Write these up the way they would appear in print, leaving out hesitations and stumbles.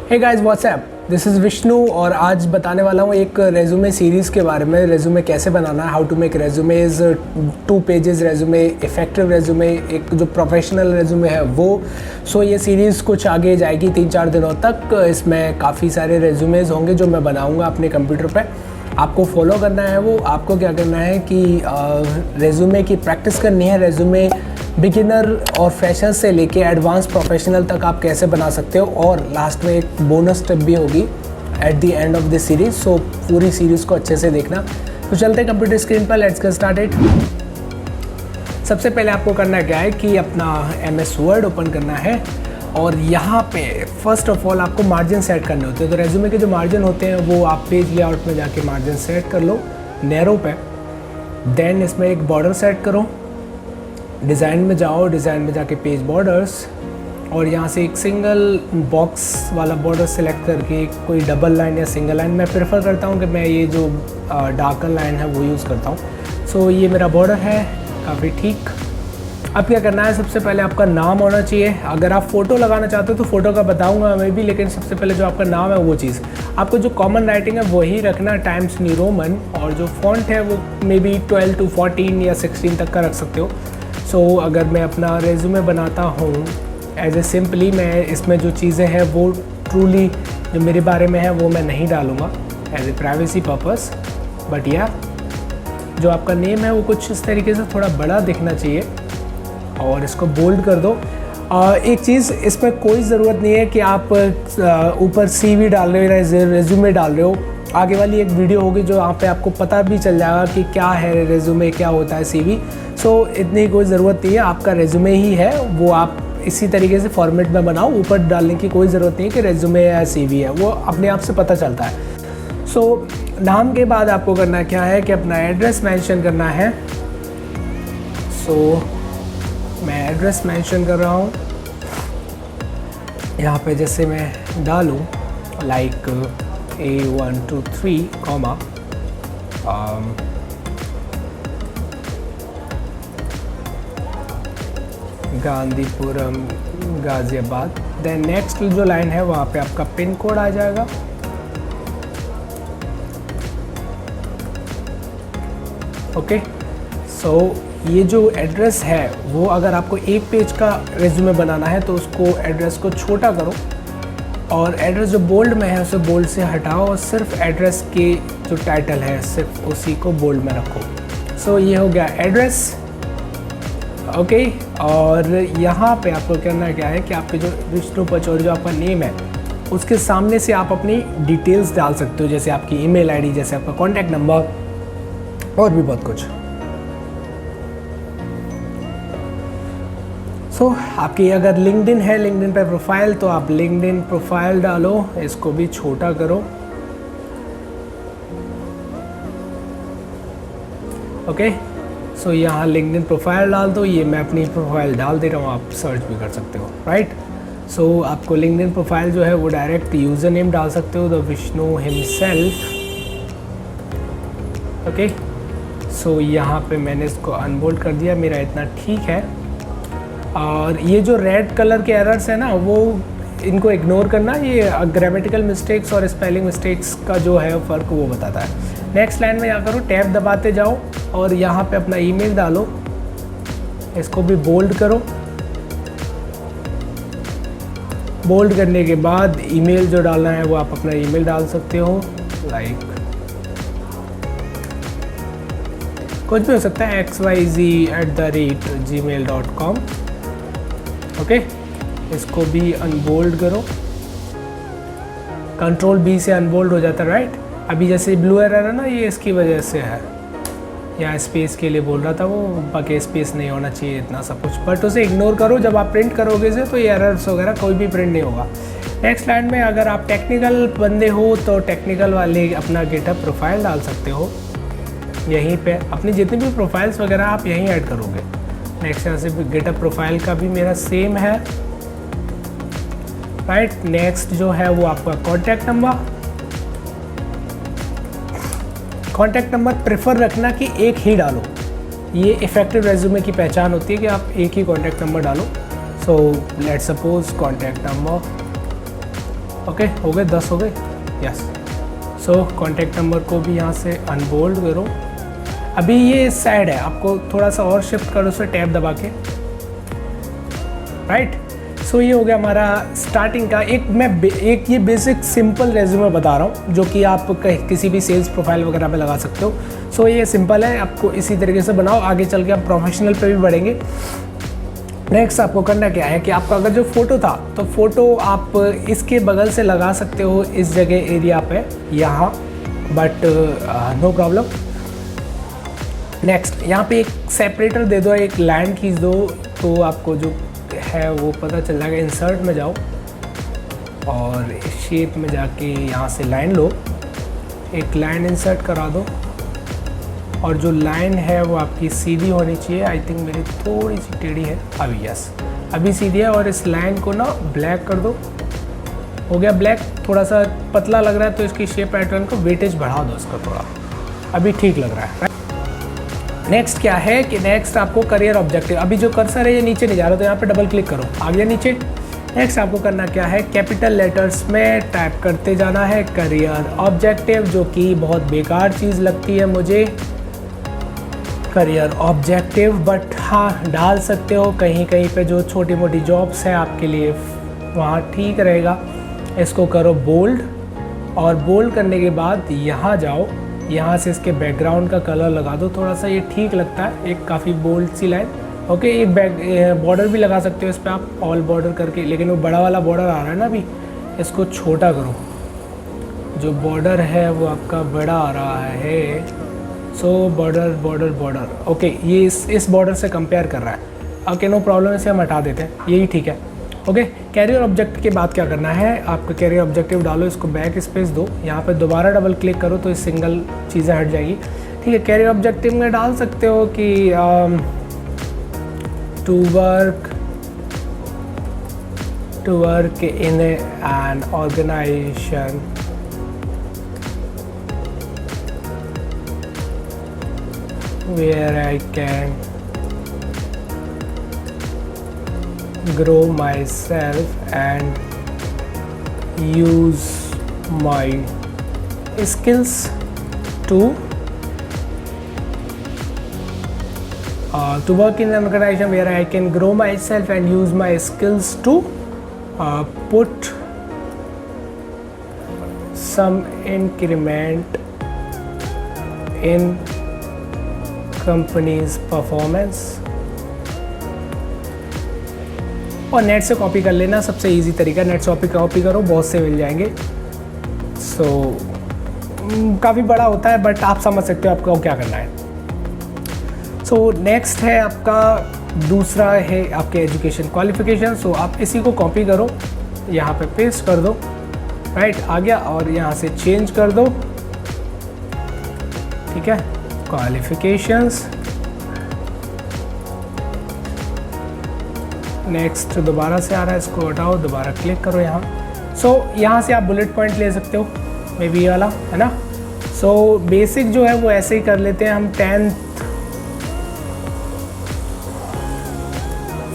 Hey guys what's up, this is Vishnu और आज बताने वाला हूँ एक रेज्यूमे सीरीज़ के बारे में। रेज्यूमे कैसे बनाना है, how to make resumes, 2 pages resume, effective resume, एक जो प्रोफेशनल रेज्यूमे है वो। सो ये सीरीज़ कुछ आगे जाएगी 3-4 दिनों तक। इसमें काफ़ी सारे रेज्यूमेज होंगे जो मैं बनाऊँगा अपने कंप्यूटर पर। आपको फॉलो करना है वो, आपको क्या करना है कि रेज्यूमे की प्रैक्टिस करनी है। रेज्यूमे बिगिनर और फ्रेशर से लेके एडवांस प्रोफेशनल तक आप कैसे बना सकते हो, और लास्ट में एक बोनस स्टेप भी होगी at the end of this series. So पूरी सीरीज़ को अच्छे से देखना। तो चलते हैं कंप्यूटर स्क्रीन पर, लेट्स गेट स्टार्टेड। सबसे पहले आपको करना क्या है कि अपना MS वर्ड ओपन करना है और यहाँ पे फर्स्ट ऑफ ऑल आपको मार्जिन सेट करने होते हैं। तो रेज्यूमे के जो मार्जिन होते हैं वो आप पेज लेआउट में जाके मार्जिन सेट कर लो नैरो पे। देन इसमें एक बॉर्डर सेट करो, डिज़ाइन में जाओ, डिज़ाइन में जाके पेज बॉर्डर्स, और यहाँ से एक सिंगल बॉक्स वाला बॉर्डर सेलेक्ट करके कोई डबल लाइन या सिंगल लाइन, मैं प्रेफर करता हूँ कि मैं ये जो डार्कर लाइन है वो यूज़ करता हूँ। सो ये मेरा बॉर्डर है, काफ़ी ठीक। अब क्या करना है, सबसे पहले आपका नाम होना चाहिए। अगर आप फ़ोटो लगाना चाहते हो तो फ़ोटो का बताऊंगा मैं भी, लेकिन सबसे पहले जो आपका नाम है वो चीज़ आपको जो कॉमन राइटिंग है वही रखना, टाइम्स न्यू रोमन, और जो फॉन्ट है वो मे बी 12 to 14 या 16 तक का रख सकते हो। सो अगर मैं अपना रेज्यूमे बनाता हूँ एज ए सिंपली, मैं इसमें जो चीज़ें हैं वो ट्रूली जो मेरे बारे में है वो मैं नहीं डालूँगा as a privacy purpose. But या जो आपका नेम है वो कुछ इस तरीके से थोड़ा बड़ा दिखना चाहिए और इसको बोल्ड कर दो। एक चीज़, इसमें कोई ज़रूरत नहीं है कि आप ऊपर CV डाल रहे हो, रेज्यूमे डाल रहे हो। आगे वाली एक वीडियो होगी जो यहाँ पे आपको पता भी चल जाएगा कि क्या है रेज्यूमे, क्या होता है CV। सो इतनी कोई ज़रूरत नहीं है, आपका रेज्यूमे ही है वो आप इसी तरीके से फॉर्मेट में बनाओ। ऊपर डालने की कोई ज़रूरत नहीं है कि रेज्यूमे या CV है, वो अपने आप से पता चलता है। सो नाम के बाद आपको करना क्या है कि अपना एड्रेस मेंशन करना है। सो मैं एड्रेस मेंशन कर रहा हूँ यहाँ पे, जैसे मैं डालूँ like A123, Gandhipuram Ghaziabad. Then next जो लाइन है वहाँ पे आपका पिन कोड आ जाएगा। ओके, सो ये जो एड्रेस है वो अगर आपको एक पेज का रेज्यूमे बनाना है तो उसको एड्रेस को छोटा करो, और एड्रेस जो बोल्ड में है उसे बोल्ड से हटाओ और सिर्फ एड्रेस के जो टाइटल है सिर्फ उसी को बोल्ड में रखो। सो ये हो गया एड्रेस। ओके, और यहाँ पे आपको करना क्या है कि आपके जो विष्णु पचौरी जो आपका नेम है उसके सामने से आप अपनी डिटेल्स डाल सकते हो, जैसे आपकी ईमेल आईडी, जैसे आपका कॉन्टैक्ट नंबर और भी बहुत कुछ। सो आपकी अगर लिंक्डइन है, लिंक्डइन पे प्रोफाइल, तो आप लिंक्डइन प्रोफाइल डालो, इसको भी छोटा करो। ओके, सो यहाँ लिंक्डइन प्रोफाइल डाल दो। ये मैं अपनी प्रोफाइल डाल दे रहा हूँ, आप सर्च भी कर सकते हो, राइट। सो आपको लिंक्डइन प्रोफाइल जो है वो डायरेक्ट यूज़र नेम डाल सकते हो, द विष्णु हिमसेल्फ। ओके, सो यहाँ पे मैंने इसको अनबोल्ड कर दिया, मेरा इतना ठीक है। और ये जो रेड कलर के एरर्स है ना, वो इनको इग्नोर करना, ये ग्रामेटिकल मिस्टेक्स और स्पेलिंग मिस्टेक्स का जो है फ़र्क वो बताता है। नेक्स्ट लाइन में यहाँ करो, टैब दबाते जाओ और यहाँ पे अपना ईमेल डालो, इसको भी बोल्ड करो। बोल्ड करने के बाद ईमेल जो डालना है वो आप अपना ईमेल डाल सकते हो, लाइक कुछ भी हो सकता है, xyz@gmail.com। ओके, इसको भी अनबोल्ड करो, कंट्रोल B से अनबोल्ड हो जाता है, राइट। अभी जैसे ब्लू एरर है ना, ये इसकी वजह से है, यहाँ स्पेस के लिए बोल रहा था वो, बाकी स्पेस नहीं होना चाहिए इतना सब कुछ, बट उसे इग्नोर करो। जब आप प्रिंट करोगे इसे तो ये एरर्स वगैरह कोई भी प्रिंट नहीं होगा। नेक्स्ट लाइन में अगर आप टेक्निकल बंदे हो तो टेक्निकल वाले अपना गिटहब प्रोफाइल डाल सकते हो, यहीं पे अपनी जितनी भी प्रोफाइल्स वगैरह आप यहीं ऐड करोगे। नेक्स्ट यहाँ से गिटहब प्रोफाइल का भी मेरा सेम है, राइट। नेक्स्ट जो है वो आपका कॉन्टैक्ट नंबर प्रेफर रखना कि एक ही डालो, ये इफेक्टिव रेज्यूमे की पहचान होती है कि आप एक ही कॉन्टैक्ट नंबर डालो। So let's suppose contact number okay, हो गए 10 हो गए, यस। सो कॉन्टैक्ट नंबर को भी यहाँ से अनबोल्ड करो। अभी ये सैड है, आपको थोड़ा सा और शिफ्ट करो उसे टैब दबा के, राइट। सो ये हो गया हमारा स्टार्टिंग का एक ये बेसिक सिंपल रेज्यूमे बता रहा हूँ जो कि आप किसी भी सेल्स प्रोफाइल वगैरह पे लगा सकते हो। सो ये सिंपल है, आपको इसी तरीके से बनाओ। आगे चल के आप प्रोफेशनल पे भी बढ़ेंगे। नेक्स्ट आपको करना क्या है कि आपका अगर जो फ़ोटो था तो फ़ोटो आप इसके बगल से लगा सकते हो इस जगह एरिया पे यहाँ, बट नो प्रॉब्लम। नेक्स्ट यहाँ पे एक सेपरेटर दे दो, एक लाइन खींच दो, तो आपको जो है वो पता चल जाएगा। इंसर्ट में जाओ और शेप में जाके यहाँ से लाइन लो, एक लाइन इंसर्ट करा दो, और जो लाइन है वो आपकी सीधी होनी चाहिए। आई थिंक मेरी थोड़ी सी टेढ़ी है अभी, यस अभी सीधी है। और इस लाइन को ना ब्लैक कर दो, हो गया ब्लैक। थोड़ा सा पतला लग रहा है तो इसकी शेप पैटर्न को वेटेज बढ़ा दो इसका थोड़ा, अभी ठीक लग रहा है। नेक्स्ट क्या है कि नेक्स्ट आपको करियर ऑब्जेक्टिव, अभी जो कर्सर है ये नीचे नहीं जा रहा तो यहाँ पे डबल क्लिक करो, आ गया नीचे। नेक्स्ट आपको करना क्या है, कैपिटल लेटर्स में टाइप करते जाना है करियर ऑब्जेक्टिव, जो कि बहुत बेकार चीज़ लगती है मुझे करियर ऑब्जेक्टिव, बट हाँ डाल सकते हो कहीं कहीं पे जो छोटी मोटी जॉब्स हैं आपके लिए, वहाँ ठीक रहेगा। इसको करो बोल्ड, और बोल्ड करने के बाद यहाँ जाओ, यहाँ से इसके बैकग्राउंड का कलर लगा दो थोड़ा सा, ये ठीक लगता है, एक काफ़ी बोल्ड सी लाइन। ओके, एक बॉर्डर भी लगा सकते हो इस पर आप, ऑल बॉर्डर करके, लेकिन वो बड़ा वाला बॉर्डर आ रहा है ना अभी, इसको छोटा करो। जो बॉर्डर है वो आपका बड़ा आ रहा है, सो बॉर्डर ओके, ये इस बॉर्डर से कंपेयर कर रहा है। ओके नो प्रॉब्लम, इसे हम हटा देते हैं, यही ठीक है। ओके, कैरियर ऑब्जेक्ट के बाद क्या करना है, आपका कैरियर ऑब्जेक्टिव डालो, इसको बैक स्पेस दो, यहाँ पे दोबारा डबल क्लिक करो तो इस सिंगल चीज़ें हट जाएगी। ठीक है, कैरियर ऑब्जेक्टिव में डाल सकते हो कि to work in an organisation where I can grow myself and use my skills to work in an organization where I can grow myself and use my skills to put some increment in company's performance। और net से copy कर लेना, सबसे easy तरीका, net से copy करो, बहुत से मिल जाएंगे। सो काफ़ी बड़ा होता है बट आप समझ सकते हो आपको क्या करना है। सो नेक्स्ट है आपका दूसरा है आपके एजुकेशन क्वालिफिकेशन। सो आप इसी को कॉपी करो, यहाँ पे पेस्ट कर दो, राइट आ गया, और यहाँ से चेंज कर दो। ठीक है, क्वालिफिकेशंस, नेक्स्ट दोबारा से आ रहा है, इसको हटाओ, दोबारा क्लिक करो यहाँ। सो यहाँ से आप बुलेट पॉइंट ले सकते हो, मे बी ये वाला है ना। सो बेसिक जो है वो ऐसे ही कर लेते हैं हम, 10th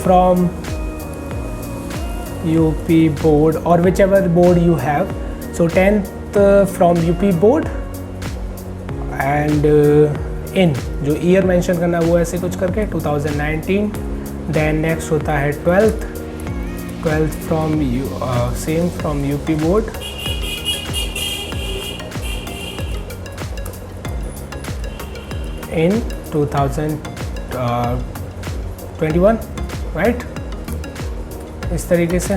फ्रॉम यूपी बोर्ड और which ever board you have. So 10th from UP board and in जो ईयर मेंशन करना है वो ऐसे कुछ करके 2019। देन नेक्स्ट होता है 12th from same from UP board in 2021, right, इस तरीके से।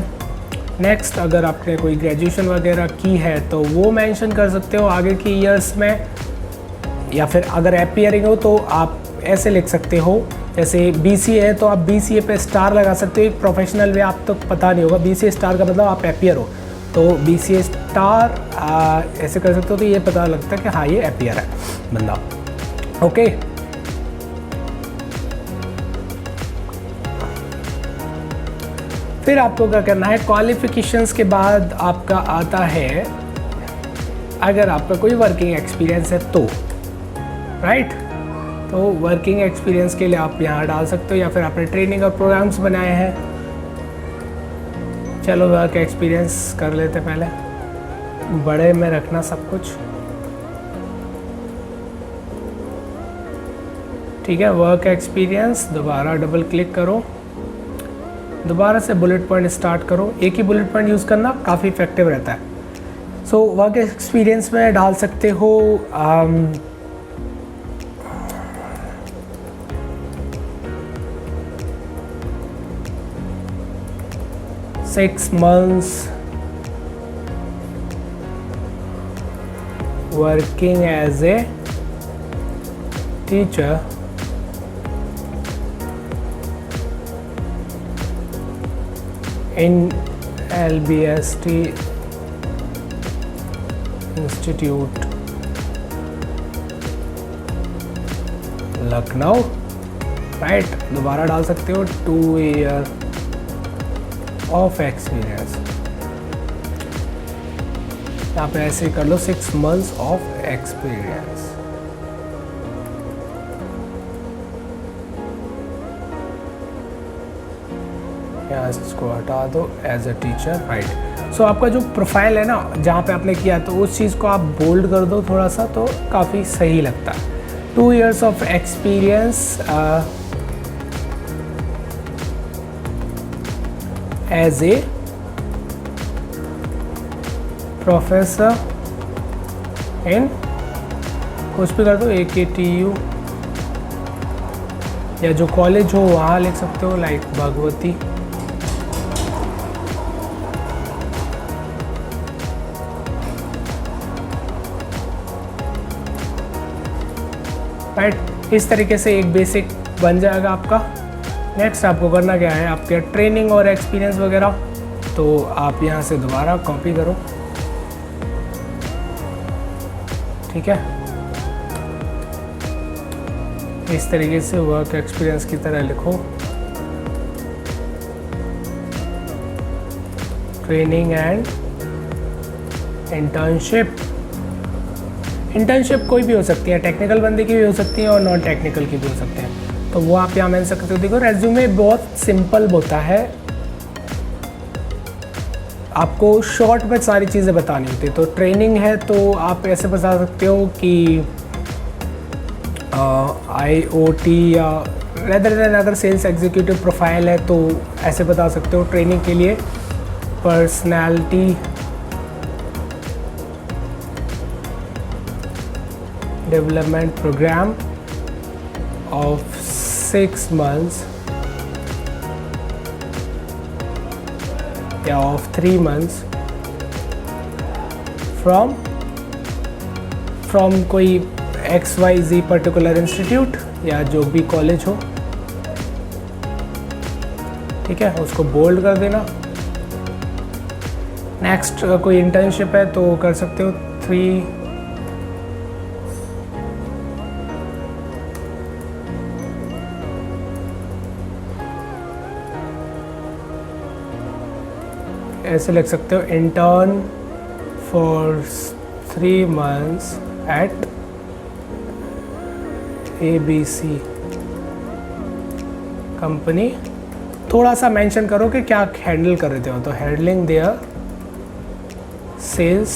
नेक्स्ट अगर आपने कोई ग्रेजुएशन वगैरह की है तो वो मेंशन कर सकते हो आगे की ईयर्स में, या फिर अगर एपियरिंग हो तो आप ऐसे लिख सकते हो, जैसे BCA है तो आप BCA पे स्टार लगा सकते हो। एक प्रोफेशनल वे आप तो पता नहीं होगा, BCA स्टार का मतलब आप एपियर हो, तो BCA स्टार ऐसे कर सकते हो, तो ये पता लगता है कि हाँ ये एपियर है बंदा। ओके, फिर आपको क्या करना है, क्वालिफिकेशंस के बाद आपका आता है अगर आपका कोई वर्किंग एक्सपीरियंस है तो, राइट। तो वर्किंग एक्सपीरियंस के लिए आप यहाँ डाल सकते हो, या फिर आपने ट्रेनिंग और प्रोग्राम्स बनाए हैं चलो वर्क एक्सपीरियंस कर लेते पहले, बड़े में रखना सब कुछ। ठीक है, वर्क एक्सपीरियंस, दोबारा डबल क्लिक करो, दोबारा से बुलेट पॉइंट स्टार्ट करो। एक ही बुलेट पॉइंट यूज़ करना काफ़ी इफेक्टिव रहता है। सो वर्क एक्सपीरियंस में डाल सकते हो 6 months working as a teacher in LBST Institute, Lucknow. Right, दोबारा डाल सकते हो 2 year ऑफ एक्सपीरियंस। यहाँ पे ऐसे कर लो 6 months ऑफ एक्सपीरियंस। यहाँ इसको हटा दो, एज अ टीचर। राइट, सो आपका जो प्रोफाइल है ना जहाँ पे आपने किया, तो उस चीज़ को आप बोल्ड कर दो थोड़ा सा, तो काफ़ी सही लगता है। 2 years of experience as a professor in, कुछ भी कर दो, AKTU, या जो कॉलेज हो वहाँ लिख सकते हो, लाइक भगवती। राइट, इस तरीके से एक बेसिक बन जाएगा आपका। नेक्स्ट आपको करना क्या है, आपके ट्रेनिंग और एक्सपीरियंस वगैरह, तो आप यहाँ से दोबारा कॉपी करो। ठीक है, इस तरीके से वर्क एक्सपीरियंस की तरह लिखो। Training and internship. इंटर्नशिप कोई भी हो सकती है, टेक्निकल बंदे की भी हो सकती है और नॉन टेक्निकल की भी हो सकते हैं, तो वो आप यहाँ मेंशन सकते हो। देखो रेज्यूमे बहुत सिंपल होता है, आपको शॉर्ट में सारी चीज़ें बतानी होती है। तो ट्रेनिंग है तो आप ऐसे बता सकते हो कि IoT, या रेदर देन अगर सेल्स एग्जीक्यूटिव प्रोफाइल है तो ऐसे बता सकते हो। ट्रेनिंग के लिए personality development programme of 6 months या ऑफ 3 months फ्रॉम कोई XYZ पर्टिकुलर इंस्टीट्यूट या जो भी कॉलेज हो। ठीक है, उसको बोल्ड कर देना। नेक्स्ट कोई इंटर्नशिप है तो कर सकते हो 3 ऐसे लिख सकते हो, intern for 3 months at ABC company. थोड़ा सा मेंशन करो कि क्या हैंडल कर रहे थे हो, तो हैंडलिंग देयर सेल्स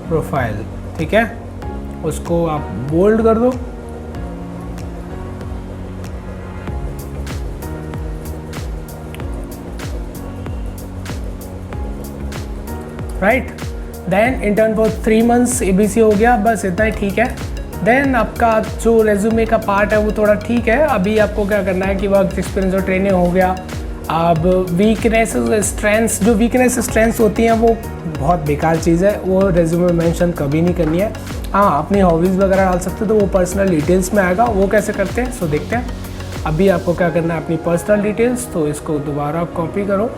प्रोफाइल। ठीक है, उसको आप बोल्ड कर दो। Right, then intern for 3 months ABC हो गया, बस इतना ही ठीक है। देन आपका जो रेज्यूमे का पार्ट है वो थोड़ा ठीक है। अभी आपको क्या करना है कि वर्क एक्सपीरियंस और ट्रेनिंग हो गया। अब वीकनेस स्ट्रेंथ्स, जो वीकनेस स्ट्रेंथ्स होती हैं वो बहुत बेकार चीज़ है, वो रेज्यूमे में मेंशन कभी नहीं करनी है। हाँ, अपनी हॉबीज़ वगैरह डाल सकते हो, तो वो पर्सनल डिटेल्स में आएगा। वो कैसे करते हैं सो देखते हैं। अभी आपको क्या करना है, अपनी पर्सनल डिटेल्स, तो इसको दोबारा कॉपी करो।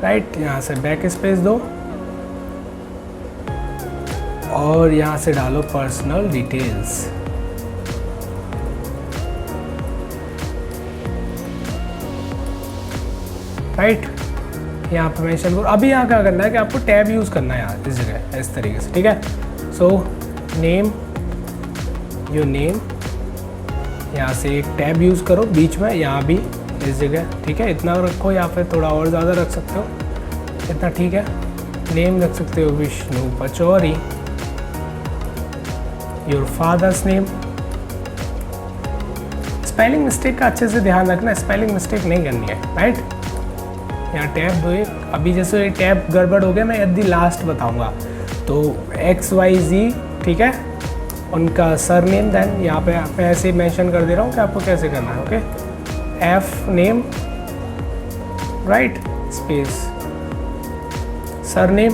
राइट, यहाँ से बैक स्पेस दो और यहाँ से डालो पर्सनल डिटेल्स। राइट, यहाँ पे मेंशन करो। अभी यहाँ क्या करना है कि आपको टैब यूज़ करना है यहाँ इस जगह, इस तरीके से। ठीक है, सो नेम, योर नेम, यहाँ से एक टैब यूज़ करो बीच में, यहाँ भी इस जगह, ठीक है। इतना रखो या फिर थोड़ा और ज़्यादा रख सकते हो, इतना ठीक है। नेम रख सकते हो Vishnu Pachauri, your father's name. Spelling mistake का अच्छे से ध्यान रखना, स्पेलिंग मिस्टेक नहीं करनी है, राइट। यहाँ टैब दो एक, अभी जैसे ये टैब गड़बड़ हो गया, मैं एट दी लास्ट बताऊँगा। तो XYZ, ठीक है, उनका सर नेम। देन यहाँ पे मैं ऐसे मेंशन कर दे रहा हूँ कि आपको कैसे करना है, okay. F name, right, space surname,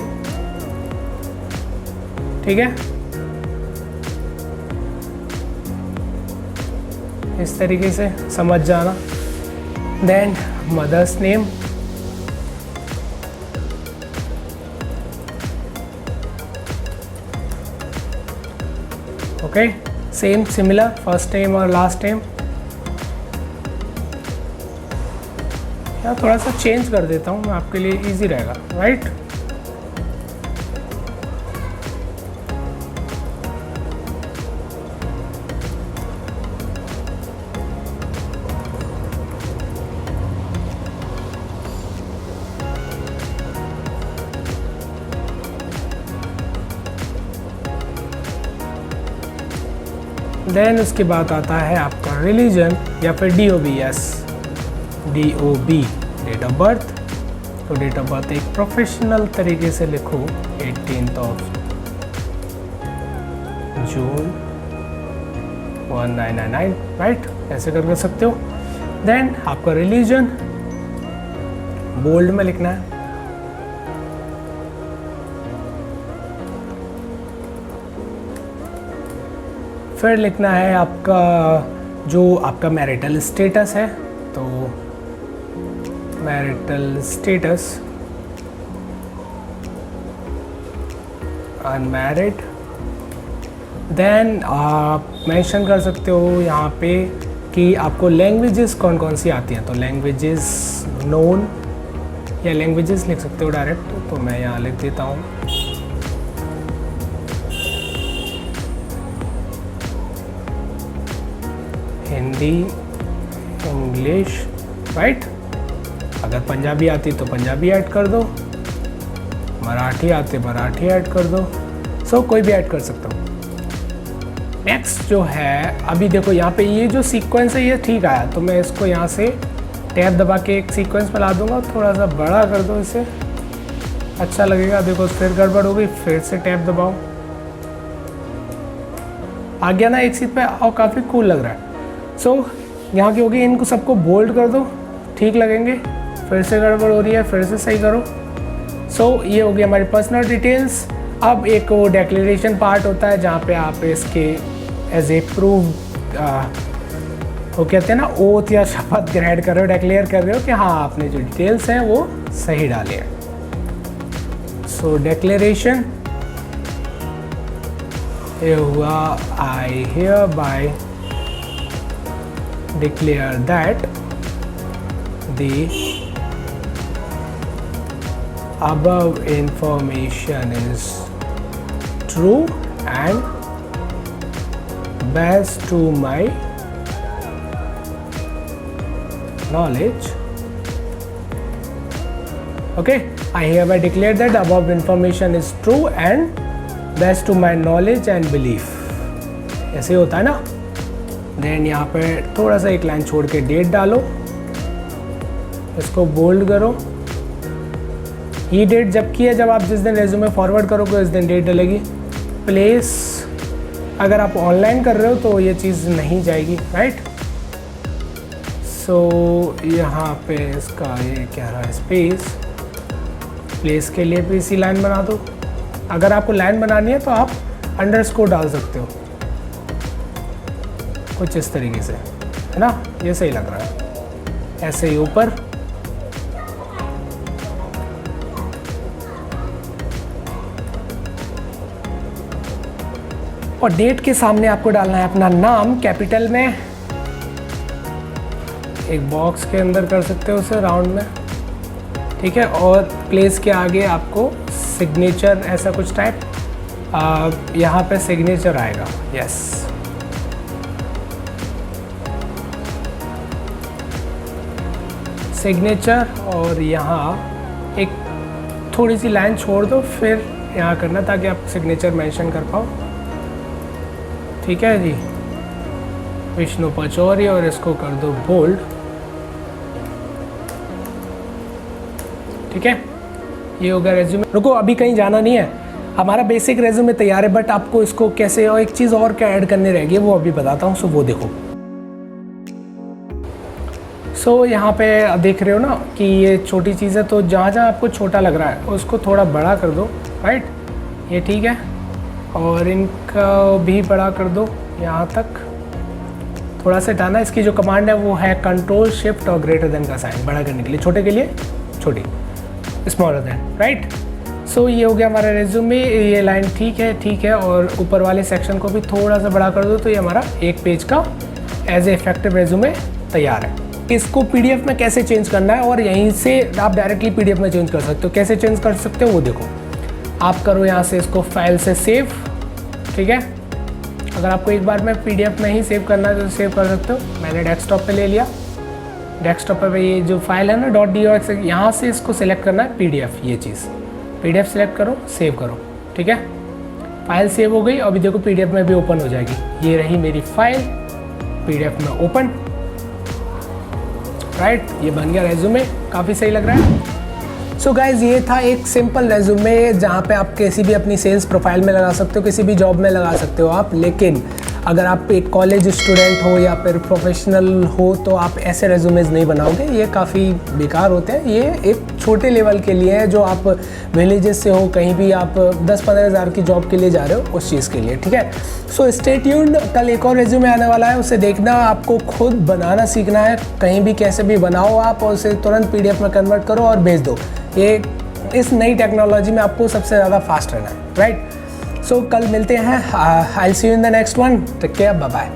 ठीक है। इस तरीके से समझ जाना। Then mother's name, okay, same similar first name और लास्ट नेम। या थोड़ा सा चेंज कर देता हूँ मैं, आपके लिए इजी रहेगा, राइट। देन उसके बाद आता है आपका रिलीजन या फिर DOB, yes DOB, date of birth. तो डेट ऑफ बर्थ एक प्रोफेशनल तरीके से लिखो, 18th of June 1999, राइट, ऐसे कर सकते हो। देन आपका रिलीजन बोल्ड में लिखना है, फिर लिखना है आपका जो आपका मैरिटल स्टेटस है। तो मैरिटल स्टेटस अनमैरिड। देन आप मेंशन कर सकते हो यहाँ पे कि आपको लैंग्वेजेस कौन कौन सी आती हैं। तो लैंग्वेजेस नोन या लैंग्वेजेस लिख सकते हो डायरेक्ट। तो मैं यहाँ लिख देता हूँ हिंदी, इंग्लिश, राइट। अगर पंजाबी आती तो पंजाबी ऐड कर दो, मराठी आते मराठी ऐड कर दो, सो कोई भी ऐड कर सकता हूँ। नेक्स्ट जो है, अभी देखो यहाँ पे ये जो सीक्वेंस है ये ठीक आया, तो मैं इसको यहाँ से टैब दबा के एक सीक्वेंस बना दूंगा। थोड़ा सा बड़ा कर दो, इसे अच्छा लगेगा। देखो फिर गड़बड़ हो गई, फिर से टैब दबाओ, आ गया ना एक सीट पे, और काफ़ी कूल लग रहा है। सो यहाँ की होगी, इनको सबको बोल्ड कर दो, ठीक लगेंगे। फिर से गड़बड़ हो रही है, फिर से सही करो। सो ये हो गई हमारी पर्सनल डिटेल्स। अब एक वो डिक्लेरेशन पार्ट होता है जहाँ पे आप इसके एज ए प्रूफ वो कहते हैं ना, ओथ या शपथ ग्रहण कर रहे हो, डिक्लेयर कर रहे हो कि हाँ आपने जो डिटेल्स हैं वो सही डाले हैं। सो डिक्लेरेशन ये हुआ, I hear bye declare that the above information is true and best to my knowledge. Okay, I hereby declare that the above information is true and best to my knowledge and belief. ऐसे होता है ना। Then यहाँ पे थोड़ा सा एक line छोड़ के डेट डालो, इसको बोल्ड करो। ये डेट जब की है, जब आप जिस दिन रेज्यूमे फॉरवर्ड करोगे उस दिन डेट डलेगी। प्लेस अगर आप ऑनलाइन कर रहे हो तो ये चीज़ नहीं जाएगी, राइट। सो यहाँ पे इसका ये क्या रहा है, स्पेस। प्लेस के लिए भी इसी लाइन बना दो। अगर आपको लाइन बनानी है तो आप अंडरस्कोर डाल सकते हो, कुछ इस तरीके से, है ना। ये सही लग रहा है, ऐसे ही ऊपर। और डेट के सामने आपको डालना है अपना नाम कैपिटल में, एक बॉक्स के अंदर कर सकते हो उसे राउंड में, ठीक है। और प्लेस के आगे आपको सिग्नेचर ऐसा कुछ टाइप यहाँ पे सिग्नेचर आएगा, यस। सिग्नेचर और यहाँ एक थोड़ी सी लाइन छोड़ दो, फिर यहाँ करना ताकि आप सिग्नेचर मेंशन कर पाओ। ठीक है जी, विष्णु पचौरी, और इसको कर दो बोल्ड। ठीक है, ये होगा रेज्यूमे। रुको, अभी कहीं जाना नहीं है, हमारा बेसिक रेज्यूमे तैयार है, बट आपको इसको कैसे और एक चीज़ और क्या ऐड करनी रहेगी वो अभी बताता हूँ। सो वो देखो। सो यहाँ पे देख रहे हो ना कि ये छोटी चीज़ है, तो जहाँ जहाँ आपको छोटा लग रहा है उसको थोड़ा बड़ा कर दो। राइट, ये ठीक है, और इनका भी बड़ा कर दो यहाँ तक थोड़ा सा हटाना। इसकी जो कमांड है वो है कंट्रोल शिफ्ट और ग्रेटर देन का साइन, बड़ा करने के लिए, छोटे के लिए छोटी, स्मॉलर देन। राइट, सो ये हो गया हमारा रेज्यूमे। ये लाइन ठीक है, और ऊपर वाले सेक्शन को भी थोड़ा सा बड़ा कर दो, तो ये हमारा एक पेज का एज ए इफेक्टिव रेज्यूमे तैयार है। इसको पीडीएफ में कैसे चेंज करना है, और यहीं से आप डायरेक्टली पीडीएफ में चेंज कर सकते हो। कैसे चेंज कर सकते हो वो देखो। आप करो यहाँ से इसको फाइल से सेव। ठीक है, अगर आपको एक बार में पीडीएफ में ही सेव करना है तो सेव कर सकते हो। मैंने डेस्कटॉप पे ले लिया। डेस्कटॉप पे ये जो फाइल है ना .doc, यहाँ से इसको सिलेक्ट करना है पीडीएफ। ये चीज़ पीडीएफ सिलेक्ट करो, सेव करो। ठीक है, फाइल सेव हो गई। अभी देखो पीडीएफ में भी ओपन हो जाएगी। ये रही मेरी फाइल पीडीएफ में ओपन। राइट, ये बन गया रेज्यूमे, काफ़ी सही लग रहा है। सो गाइज, ये था एक सिंपल रेज्यूमे जहाँ पे आप किसी भी अपनी सेल्स प्रोफाइल में लगा सकते हो, किसी भी जॉब में लगा सकते हो आप। लेकिन अगर आप एक कॉलेज स्टूडेंट हो या फिर प्रोफेशनल हो तो आप ऐसे रेज्यूमेज नहीं बनाओगे, ये काफ़ी बेकार होते हैं। ये एक छोटे लेवल के लिए है, जो आप विलेजेस से हो, कहीं भी आप 10-15 हज़ार की जॉब के लिए जा रहे हो, उस चीज़ के लिए। ठीक है, सो स्टे ट्यून्ड, कल एक और रेज्यूमे आने वाला है, उसे देखना। आपको खुद बनाना सीखना है, कहीं भी कैसे भी बनाओ आप, और उसे तुरंत पीडीएफ में कन्वर्ट करो और भेज दो। ये इस नई टेक्नोलॉजी में आपको सबसे ज़्यादा फास्ट रहना है। राइट, सो कल मिलते हैं। I will see you in the next one. Take care, bye bye.